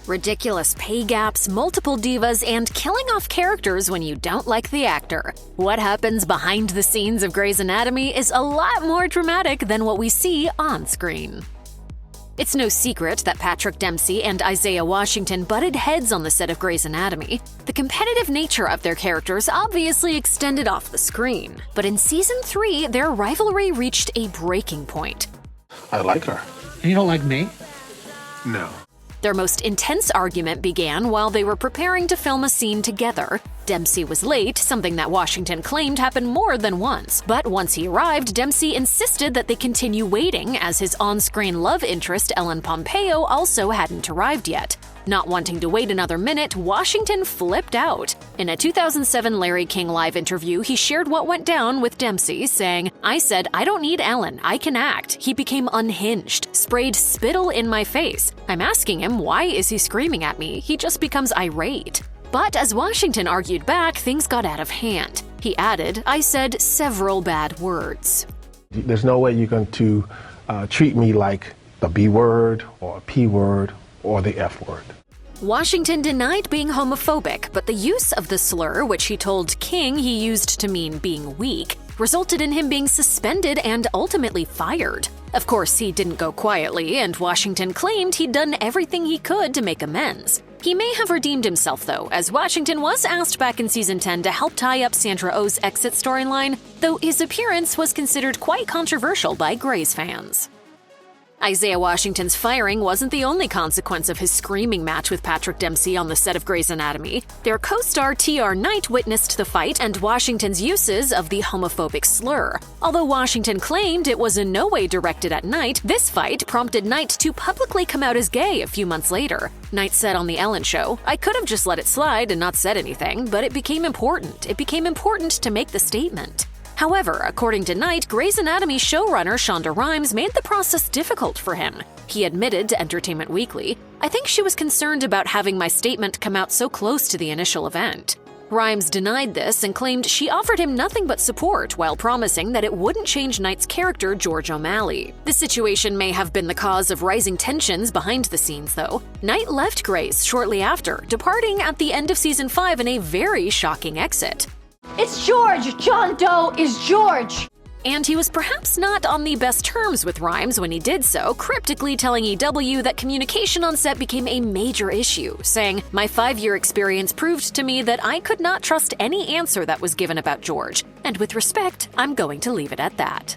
Ridiculous pay gaps, multiple divas, and killing off characters when you don't like the actor. What happens behind the scenes of Grey's Anatomy is a lot more dramatic than what we see on screen. It's no secret that Patrick Dempsey and Isaiah Washington butted heads on the set of Grey's Anatomy. The competitive nature of their characters obviously extended off the screen, but in Season 3, their rivalry reached a breaking point. I like her. And you don't like me? No. Their most intense argument began while they were preparing to film a scene together. Dempsey was late, something that Washington claimed happened more than once. But once he arrived, Dempsey insisted that they continue waiting, as his on-screen love interest, Ellen Pompeo, also hadn't arrived yet. Not wanting to wait another minute, Washington flipped out. In a 2007 Larry King Live interview, he shared what went down with Dempsey, saying, "I said, I don't need Ellen, I can act. He became unhinged, sprayed spittle in my face. I'm asking him, why is he screaming at me? He just becomes irate." But as Washington argued back, things got out of hand. He added, "I said several bad words." There's no way you're going to treat me like the B word or P word or the F word. Washington denied being homophobic, but the use of the slur, which he told King he used to mean being weak, resulted in him being suspended and ultimately fired. Of course, he didn't go quietly, and Washington claimed he'd done everything he could to make amends. He may have redeemed himself, though, as Washington was asked back in Season 10 to help tie up Sandra Oh's exit storyline, though his appearance was considered quite controversial by Grey's fans. Isaiah Washington's firing wasn't the only consequence of his screaming match with Patrick Dempsey on the set of Grey's Anatomy. Their co-star T.R. Knight witnessed the fight and Washington's uses of the homophobic slur. Although Washington claimed it was in no way directed at Knight, this fight prompted Knight to publicly come out as gay a few months later. Knight said on The Ellen Show, "I could have just let it slide and not said anything, but it became important. It became important to make the statement." However, according to Knight, Grey's Anatomy showrunner Shonda Rhimes made the process difficult for him. He admitted to Entertainment Weekly, "I think she was concerned about having my statement come out so close to the initial event." Rhimes denied this and claimed she offered him nothing but support while promising that it wouldn't change Knight's character, George O'Malley. The situation may have been the cause of rising tensions behind the scenes, though. Knight left Grey's shortly after, departing at the end of Season 5 in a very shocking exit. It's George! John Doe is George! And he was perhaps not on the best terms with Rhimes when he did so, cryptically telling EW that communication on set became a major issue, saying, "My 5-year experience proved to me that I could not trust any answer that was given about George, and with respect, I'm going to leave it at that."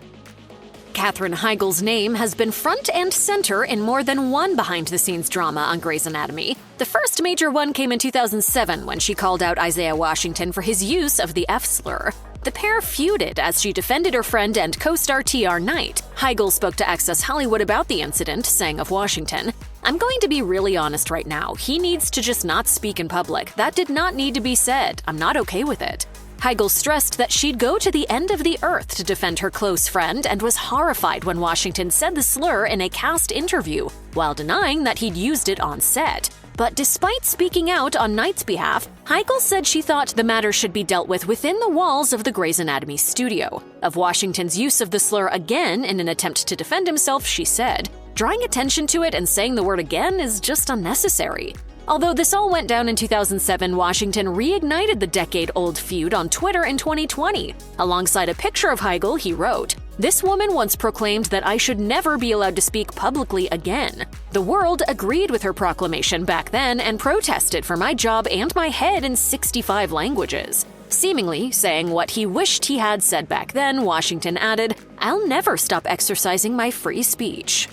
Katherine Heigl's name has been front and center in more than one behind-the-scenes drama on Grey's Anatomy. The first major one came in 2007 when she called out Isaiah Washington for his use of the F-slur. The pair feuded as she defended her friend and co-star T.R. Knight. Heigl spoke to Access Hollywood about the incident, saying of Washington, "I'm going to be really honest right now. He needs to just not speak in public. That did not need to be said. I'm not okay with it." Heigl stressed that she'd go to the end of the earth to defend her close friend and was horrified when Washington said the slur in a cast interview, while denying that he'd used it on set. But despite speaking out on Knight's behalf, Heigl said she thought the matter should be dealt with within the walls of the Grey's Anatomy studio. Of Washington's use of the slur again in an attempt to defend himself, she said, "Drawing attention to it and saying the word again is just unnecessary." Although this all went down in 2007, Washington reignited the decade-old feud on Twitter in 2020. Alongside a picture of Heigl, he wrote, "This woman once proclaimed that I should never be allowed to speak publicly again. The world agreed with her proclamation back then and protested for my job and my head in 65 languages." Seemingly saying what he wished he had said back then, Washington added, "I'll never stop exercising my free speech."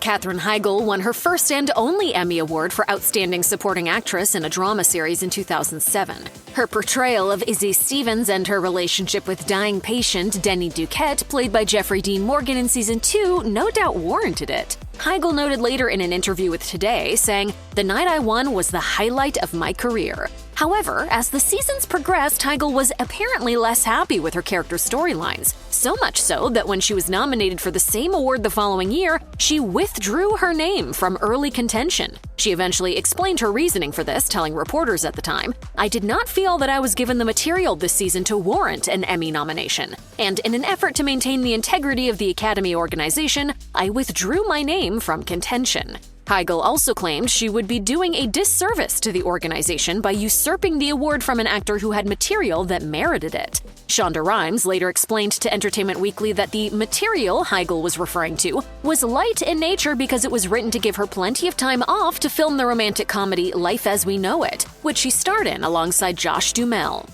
Katherine Heigl won her first and only Emmy Award for Outstanding Supporting Actress in a Drama Series in 2007. Her portrayal of Izzy Stevens and her relationship with dying patient Denny Duquette, played by Jeffrey Dean Morgan in Season 2, no doubt warranted it. Heigl noted later in an interview with Today, saying, "The night I won was the highlight of my career." However, as the seasons progressed, Heigl was apparently less happy with her character's storylines, so much so that when she was nominated for the same award the following year, she withdrew her name from early contention. She eventually explained her reasoning for this, telling reporters at the time, "I did not feel that I was given the material this season to warrant an Emmy nomination, and in an effort to maintain the integrity of the Academy organization, I withdrew my name from contention." Heigl also claimed she would be doing a disservice to the organization by usurping the award from an actor who had material that merited it. Shonda Rhimes later explained to Entertainment Weekly that the material Heigl was referring to was light in nature because it was written to give her plenty of time off to film the romantic comedy Life as We Know It, which she starred in alongside Josh Duhamel.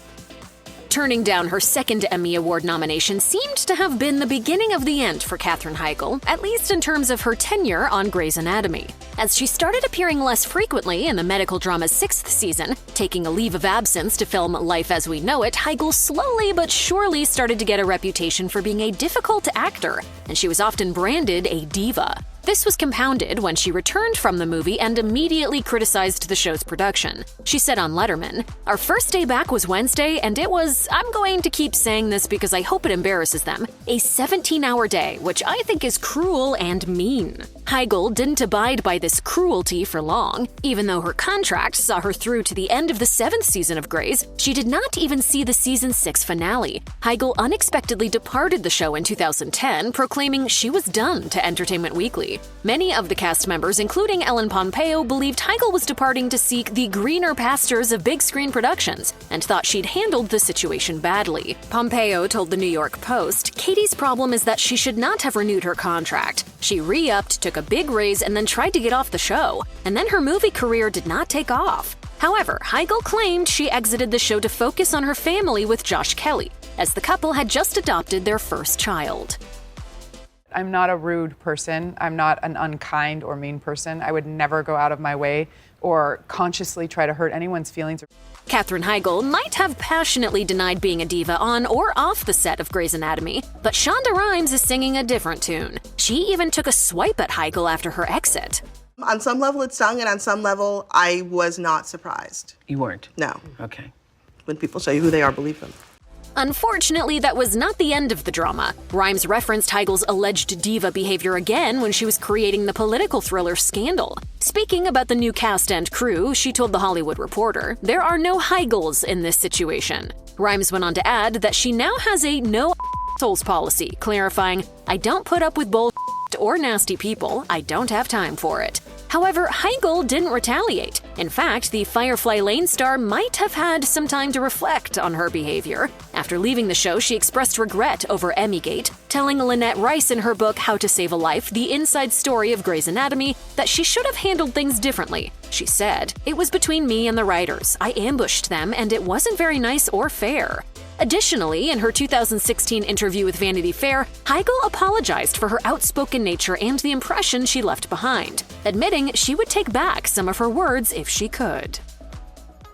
Turning down her second Emmy Award nomination seemed to have been the beginning of the end for Katherine Heigl, at least in terms of her tenure on Grey's Anatomy. As she started appearing less frequently in the medical drama's 6th season, taking a leave of absence to film Life as We Know It, Heigl slowly but surely started to get a reputation for being a difficult actor, and she was often branded a diva. This was compounded when she returned from the movie and immediately criticized the show's production. She said on Letterman, "Our first day back was Wednesday, and it was, I'm going to keep saying this because I hope it embarrasses them, a 17-hour day, which I think is cruel and mean." Heigl didn't abide by this cruelty for long. Even though her contract saw her through to the end of the 7th season of Grey's, she did not even see the season 6 finale. Heigl unexpectedly departed the show in 2010, proclaiming she was done to Entertainment Weekly. Many of the cast members, including Ellen Pompeo, believed Heigl was departing to seek the greener pastures of big screen productions and thought she'd handled the situation badly. Pompeo told the New York Post, "Katie's problem is that she should not have renewed her contract. She re-upped, took a big raise, and then tried to get off the show. And then her movie career did not take off." However, Heigl claimed she exited the show to focus on her family with Josh Kelly, as the couple had just adopted their first child. I'm not a rude person. I'm not an unkind or mean person. I would never go out of my way or consciously try to hurt anyone's feelings. Katherine Heigl might have passionately denied being a diva on or off the set of Grey's Anatomy, but Shonda Rhimes is singing a different tune. She even took a swipe at Heigl after her exit. On some level it stung, and on some level I was not surprised. You weren't? No. Okay. When people show you who they are, believe them. Unfortunately, that was not the end of the drama. Rhimes referenced Heigl's alleged diva behavior again when she was creating the political thriller Scandal. Speaking about the new cast and crew, she told The Hollywood Reporter, "There are no Heigls in this situation." Rhimes went on to add that she now has a no assholes policy, clarifying, "I don't put up with bull or nasty people. I don't have time for it." However, Heigl didn't retaliate. In fact, the Firefly Lane star might have had some time to reflect on her behavior. After leaving the show, she expressed regret over Emmygate, telling Lynette Rice in her book How to Save a Life, the inside story of Grey's Anatomy, that she should have handled things differently. She said, "It was between me and the writers. I ambushed them, and it wasn't very nice or fair." Additionally, in her 2016 interview with Vanity Fair, Heigl apologized for her outspoken nature and the impression she left behind, admitting she would take back some of her words if she could.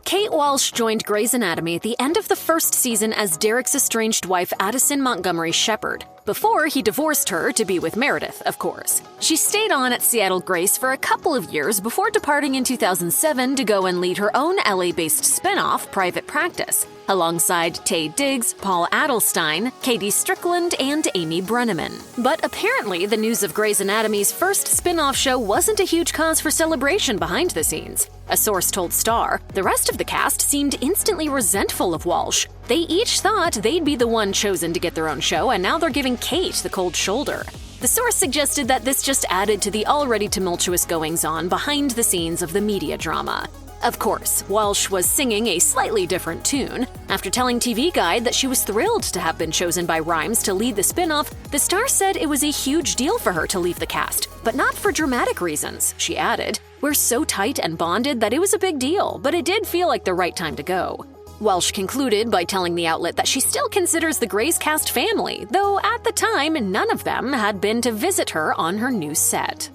Kate Walsh joined Grey's Anatomy at the end of the first season as Derek's estranged wife Addison Montgomery Shepard, before he divorced her to be with Meredith, of course. She stayed on at Seattle Grace for a couple of years before departing in 2007 to go and lead her own LA-based spinoff, Private Practice, alongside Taye Diggs, Paul Adelstein, Katie Strickland, and Amy Brenneman. But apparently, the news of Grey's Anatomy's first spin-off show wasn't a huge cause for celebration behind the scenes. A source told Star, the rest of the cast seemed instantly resentful of Walsh. They each thought they'd be the one chosen to get their own show, and now they're giving Kate the cold shoulder. The source suggested that this just added to the already tumultuous goings-on behind the scenes of the media drama. Of course, Walsh was singing a slightly different tune. After telling TV Guide that she was thrilled to have been chosen by Rhimes to lead the spin-off, the star said it was a huge deal for her to leave the cast, but not for dramatic reasons. She added, "We're so tight and bonded that it was a big deal, but it did feel like the right time to go." Walsh concluded by telling the outlet that she still considers the Grey's cast family, though at the time, none of them had been to visit her on her new set.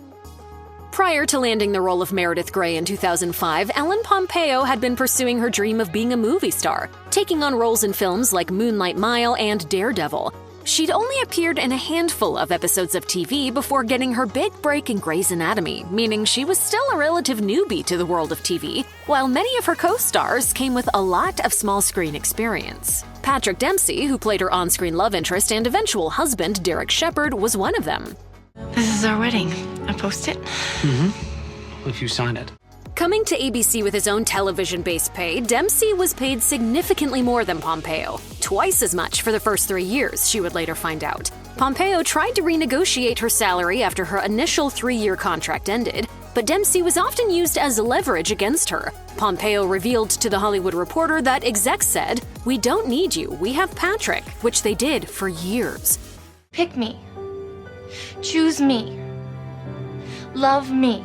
Prior to landing the role of Meredith Grey in 2005, Ellen Pompeo had been pursuing her dream of being a movie star, taking on roles in films like Moonlight Mile and Daredevil. She'd only appeared in a handful of episodes of TV before getting her big break in Grey's Anatomy, meaning she was still a relative newbie to the world of TV, while many of her co-stars came with a lot of small-screen experience. Patrick Dempsey, who played her on-screen love interest and eventual husband, Derek Shepherd, was one of them. This is our wedding. I post it? If you sign it. Coming to ABC with his own television-based pay, Dempsey was paid significantly more than Pompeo, twice as much for the first 3 years, she would later find out. Pompeo tried to renegotiate her salary after her initial 3-year contract ended, but Dempsey was often used as leverage against her. Pompeo revealed to The Hollywood Reporter that execs said, "We don't need you, we have Patrick," which they did for years. Pick me. Choose me. Love me.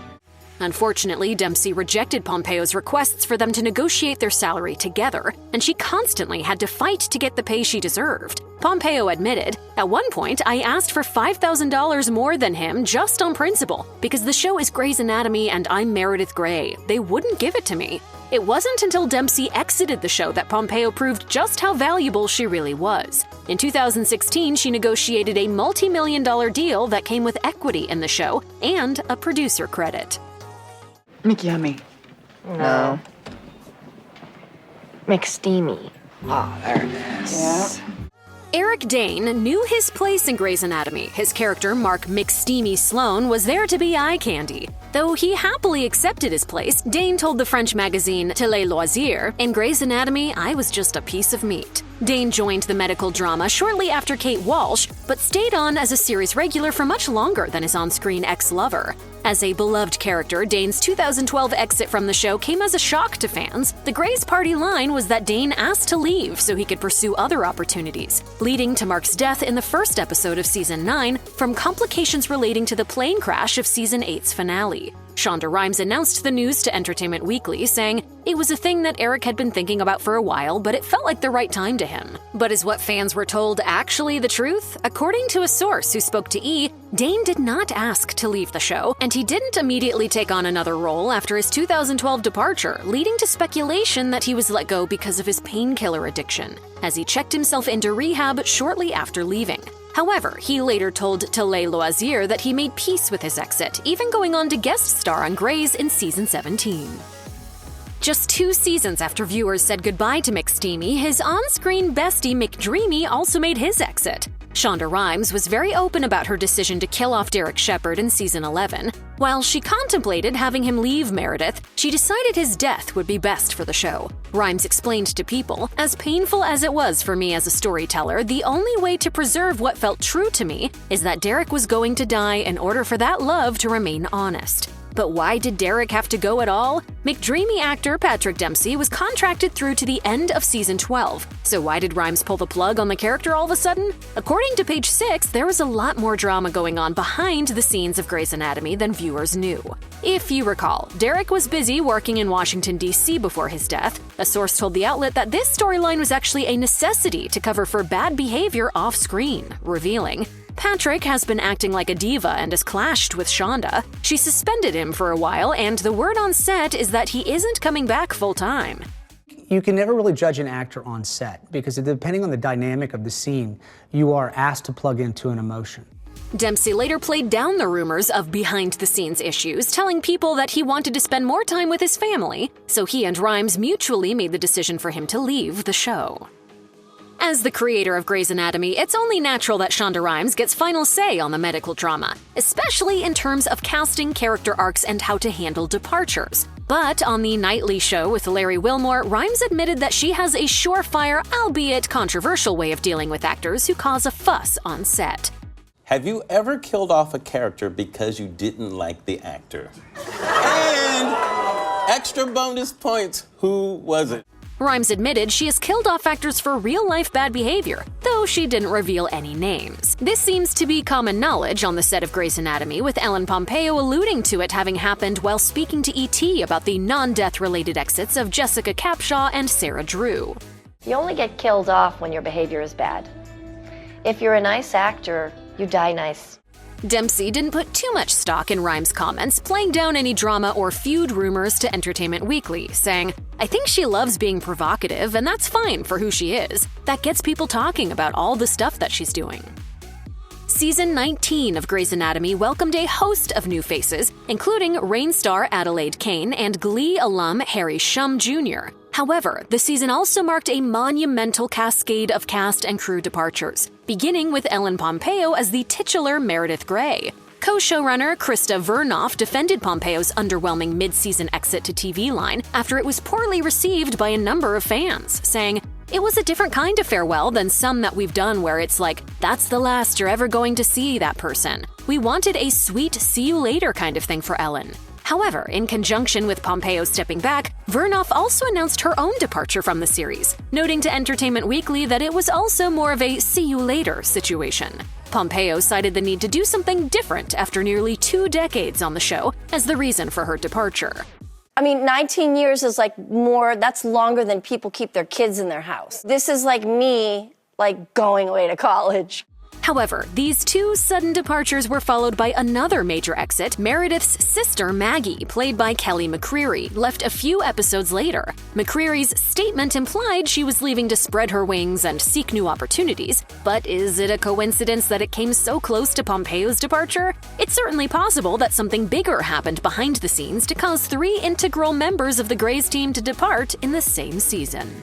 Unfortunately, Dempsey rejected Pompeo's requests for them to negotiate their salary together, and she constantly had to fight to get the pay she deserved. Pompeo admitted, "At one point, I asked for $5,000 more than him just on principle, because the show is Grey's Anatomy and I'm Meredith Grey. They wouldn't give it to me." It wasn't until Dempsey exited the show that Pompeo proved just how valuable she really was. In 2016, she negotiated a multi-million-dollar deal that came with equity in the show and a producer credit. Nicki, honey. No. McSteamy. Ah, there it is. Yeah. Eric Dane knew his place in Grey's Anatomy. His character, Mark McSteamy Sloan, was there to be eye candy. Though he happily accepted his place, Dane told the French magazine Télé Loisirs, "In Grey's Anatomy, I was just a piece of meat." Dane joined the medical drama shortly after Kate Walsh, but stayed on as a series regular for much longer than his on-screen ex-lover. As a beloved character, Dane's 2012 exit from the show came as a shock to fans. The Grey's party line was that Dane asked to leave so he could pursue other opportunities, leading to Mark's death in the first episode of Season 9 from complications relating to the plane crash of Season 8's finale. Shonda Rhimes announced the news to Entertainment Weekly, saying, "It was a thing that Eric had been thinking about for a while, but it felt like the right time to him." But is what fans were told actually the truth? According to a source who spoke to E!, Dane did not ask to leave the show, and he didn't immediately take on another role after his 2012 departure, leading to speculation that he was let go because of his painkiller addiction, as he checked himself into rehab shortly after leaving. However, he later told Télé Loisirs that he made peace with his exit, even going on to guest star on Grey's in Season 17. Just 2 seasons after viewers said goodbye to McSteamy, his on-screen bestie McDreamy also made his exit. Shonda Rhimes was very open about her decision to kill off Derek Shepherd in Season 11. While she contemplated having him leave Meredith, she decided his death would be best for the show. Rhimes explained to People, "As painful as it was for me as a storyteller, the only way to preserve what felt true to me is that Derek was going to die in order for that love to remain honest." But why did Derek have to go at all? McDreamy actor Patrick Dempsey was contracted through to the end of Season 12. So why did Rhimes pull the plug on the character all of a sudden? According to Page 6, there was a lot more drama going on behind the scenes of Grey's Anatomy than viewers knew. If you recall, Derek was busy working in Washington, D.C. before his death. A source told the outlet that this storyline was actually a necessity to cover for bad behavior off-screen, revealing, "Patrick has been acting like a diva and has clashed with Shonda. She suspended him for a while, and the word on set is that he isn't coming back full-time." You can never really judge an actor on set because depending on the dynamic of the scene, you are asked to plug into an emotion. Dempsey later played down the rumors of behind-the-scenes issues, telling People that he wanted to spend more time with his family, so he and Rhimes mutually made the decision for him to leave the show. As the creator of Grey's Anatomy, it's only natural that Shonda Rhimes gets final say on the medical drama, especially in terms of casting, character arcs, and how to handle departures. But on the nightly show with Larry Wilmore, Rhimes admitted that she has a surefire, albeit controversial way of dealing with actors who cause a fuss on set. Have you ever killed off a character because you didn't like the actor? And extra bonus points, who was it? Rhimes admitted she has killed off actors for real-life bad behavior, though she didn't reveal any names. This seems to be common knowledge on the set of Grey's Anatomy, with Ellen Pompeo alluding to it having happened while speaking to E.T. about the non-death-related exits of Jessica Capshaw and Sarah Drew. You only get killed off when your behavior is bad. If you're a nice actor, you die nice. Dempsey didn't put too much stock in Rhimes' comments, playing down any drama or feud rumors to Entertainment Weekly, saying, "I think she loves being provocative, and that's fine for who she is. That gets people talking about all the stuff that she's doing." Season 19 of Grey's Anatomy welcomed a host of new faces, including Reign star Adelaide Kane and Glee alum Harry Shum Jr. However, the season also marked a monumental cascade of cast and crew departures, beginning with Ellen Pompeo as the titular Meredith Grey. Co-showrunner Krista Vernoff defended Pompeo's underwhelming mid-season exit to TV line after it was poorly received by a number of fans, saying, "It was a different kind of farewell than some that we've done where it's like, that's the last you're ever going to see that person. We wanted a sweet see you later kind of thing for Ellen." However, in conjunction with Pompeo stepping back, Vernoff also announced her own departure from the series, noting to Entertainment Weekly that it was also more of a see you later situation. Pompeo cited the need to do something different after nearly 2 decades on the show as the reason for her departure. I mean, 19 years is like that's longer than people keep their kids in their house. This is like me, like going away to college. However, these 2 sudden departures were followed by another major exit. Meredith's sister, Maggie, played by Kelly McCreary, left a few episodes later. McCreary's statement implied she was leaving to spread her wings and seek new opportunities, but is it a coincidence that it came so close to Pompeo's departure? It's certainly possible that something bigger happened behind the scenes to cause 3 integral members of the Grey's team to depart in the same season.